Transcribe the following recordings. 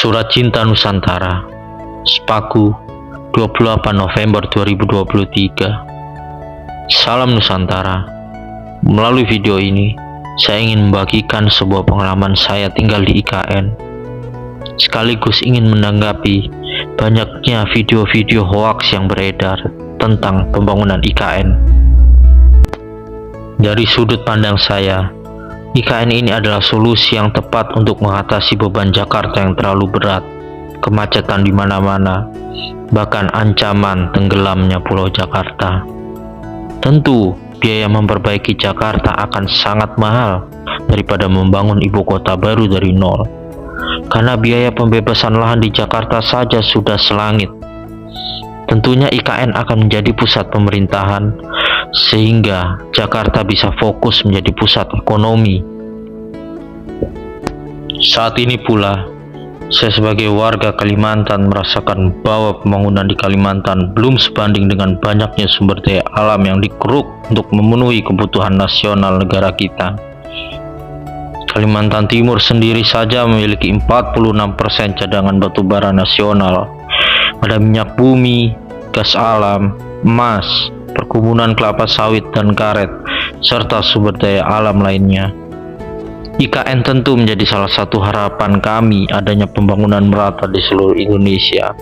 Surat Cinta Nusantara, Sepaku, 28 November 2023. Salam Nusantara. Melalui video ini, saya ingin membagikan sebuah pengalaman saya tinggal di IKN, sekaligus ingin menanggapi banyaknya video-video hoaks yang beredar tentang pembangunan IKN. Dari sudut pandang saya, IKN ini adalah solusi yang tepat untuk mengatasi beban Jakarta yang terlalu berat, kemacetan di mana-mana, bahkan ancaman tenggelamnya Pulau Jakarta. Tentu, biaya memperbaiki Jakarta akan sangat mahal daripada membangun ibu kota baru dari nol, karena biaya pembebasan lahan di Jakarta saja sudah selangit. Tentunya IKN akan menjadi pusat pemerintahan, sehingga Jakarta bisa fokus menjadi pusat ekonomi. Saat ini pula, saya sebagai warga Kalimantan merasakan bahwa pembangunan di Kalimantan belum sebanding dengan banyaknya sumber daya alam yang dikeruk untuk memenuhi kebutuhan nasional negara kita. Kalimantan Timur sendiri saja memiliki 46% cadangan batubara nasional. Ada minyak bumi, gas alam, emas, perkebunan kelapa sawit dan karet, serta sumber daya alam lainnya. IKN tentu menjadi salah satu harapan kami adanya pembangunan merata di seluruh Indonesia.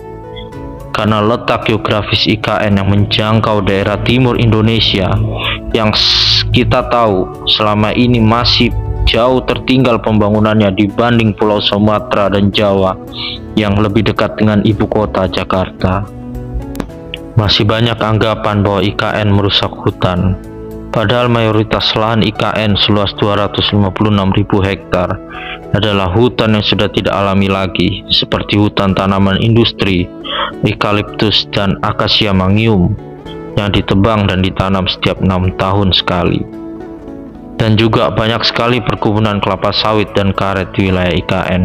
Karena letak geografis IKN yang menjangkau daerah timur Indonesia, yang kita tahu selama ini masih jauh tertinggal pembangunannya dibanding Pulau Sumatera dan Jawa yang lebih dekat dengan ibu kota Jakarta. Masih banyak anggapan bahwa IKN merusak hutan, padahal mayoritas lahan IKN seluas 256.000 hektar adalah hutan yang sudah tidak alami lagi, seperti hutan tanaman industri, eukaliptus dan akasia mangium yang ditebang dan ditanam setiap 6 tahun sekali. Dan juga banyak sekali perkebunan kelapa sawit dan karet di wilayah IKN.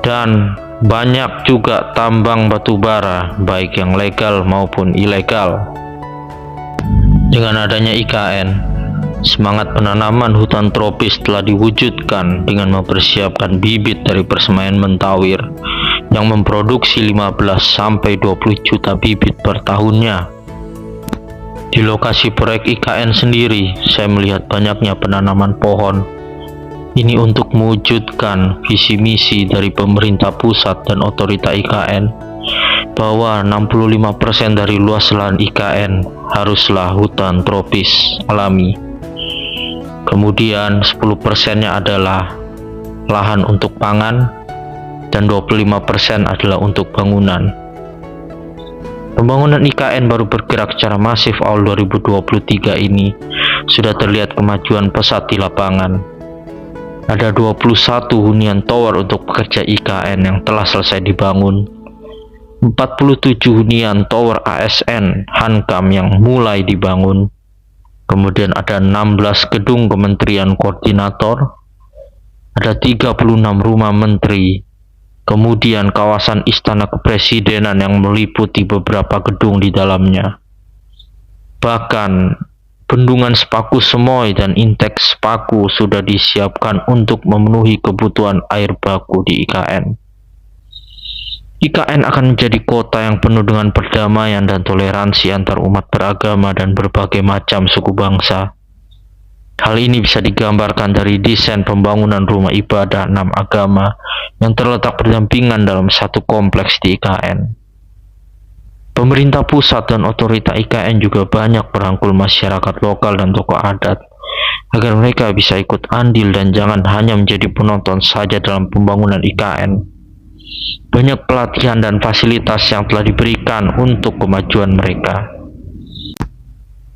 Dan banyak juga tambang batu bara, baik yang legal maupun ilegal. Dengan adanya IKN, semangat penanaman hutan tropis telah diwujudkan dengan mempersiapkan bibit dari persemaian Mentawir yang memproduksi 15-20 juta bibit per tahunnya. Di lokasi proyek IKN sendiri, saya melihat banyaknya penanaman pohon. Ini untuk mewujudkan visi misi dari pemerintah pusat dan otorita IKN bahwa 65% dari luas lahan IKN haruslah hutan tropis alami. Kemudian 10%-nya adalah lahan untuk pangan dan 25% adalah untuk bangunan. Pembangunan IKN baru bergerak secara masif awal 2023 ini sudah terlihat kemajuan pesat di lapangan. Ada 21 hunian tower untuk pekerja IKN yang telah selesai dibangun, 47 hunian tower ASN Hankam yang mulai dibangun, kemudian ada 16 gedung kementerian koordinator, ada 36 rumah menteri, kemudian kawasan istana kepresidenan yang meliputi beberapa gedung di dalamnya. Bahkan bendungan Sepaku Semoy dan Inteks Sepaku sudah disiapkan untuk memenuhi kebutuhan air baku di IKN. IKN akan menjadi kota yang penuh dengan perdamaian dan toleransi antar umat beragama dan berbagai macam suku bangsa. Hal ini bisa digambarkan dari desain pembangunan rumah ibadah 6 agama yang terletak berdampingan dalam satu kompleks di IKN. Pemerintah pusat dan otorita IKN juga banyak merangkul masyarakat lokal dan tokoh adat agar mereka bisa ikut andil dan jangan hanya menjadi penonton saja dalam pembangunan IKN. Banyak pelatihan dan fasilitas yang telah diberikan untuk kemajuan mereka.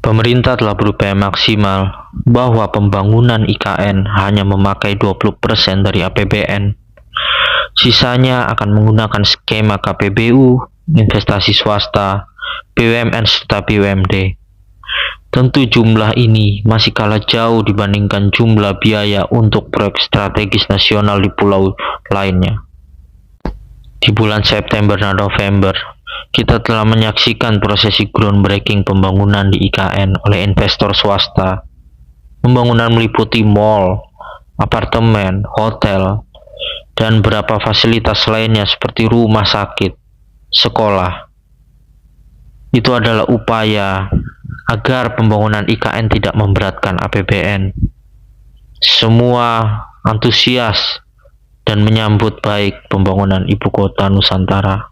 Pemerintah telah berupaya maksimal bahwa pembangunan IKN hanya memakai 20% dari APBN. Sisanya akan menggunakan skema KPBU, investasi swasta, BUMN serta BUMD. Tentu jumlah ini masih kalah jauh dibandingkan jumlah biaya untuk proyek strategis nasional di pulau lainnya. Di bulan September dan November, kita telah menyaksikan prosesi groundbreaking pembangunan di IKN oleh investor swasta. Pembangunan meliputi mall, apartemen, hotel, dan beberapa fasilitas lainnya seperti rumah sakit, sekolah. Itu adalah upaya agar pembangunan IKN tidak memberatkan APBN. Semua antusias dan menyambut baik pembangunan ibu kota Nusantara.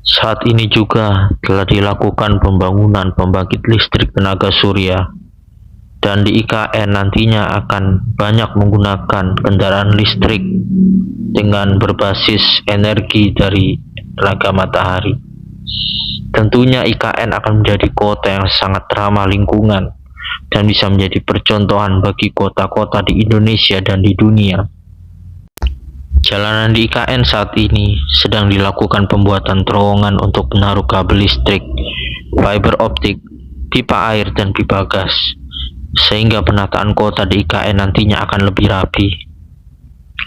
Saat ini juga telah dilakukan pembangunan pembangkit listrik tenaga surya, dan di IKN nantinya akan banyak menggunakan kendaraan listrik dengan berbasis energi dari tenaga matahari. Tentunya IKN akan menjadi kota yang sangat ramah lingkungan dan bisa menjadi percontohan bagi kota-kota di Indonesia dan di dunia. Jalanan di IKN saat ini sedang dilakukan pembuatan terowongan untuk menaruh kabel listrik, fiber optik, pipa air, dan pipa gas, sehingga penataan kota di IKN nantinya akan lebih rapi.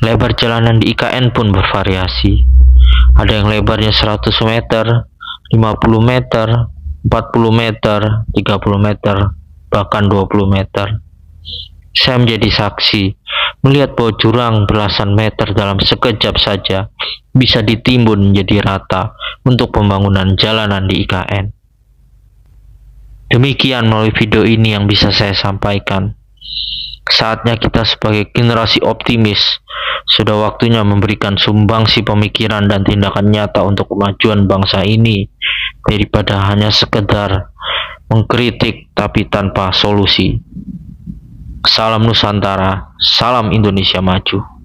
Lebar jalanan di IKN pun bervariasi. Ada yang lebarnya 100 meter, 50 meter, 40 meter, 30 meter, bahkan 20 meter. Saya menjadi saksi melihat bahwa jurang belasan meter dalam sekejap saja bisa ditimbun menjadi rata untuk pembangunan jalanan di IKN. Demikian melalui video ini yang bisa saya sampaikan. Saatnya kita sebagai generasi optimis sudah waktunya memberikan sumbangsi pemikiran dan tindakan nyata untuk kemajuan bangsa ini, daripada hanya sekedar mengkritik tapi tanpa solusi. Salam Nusantara, salam Indonesia maju.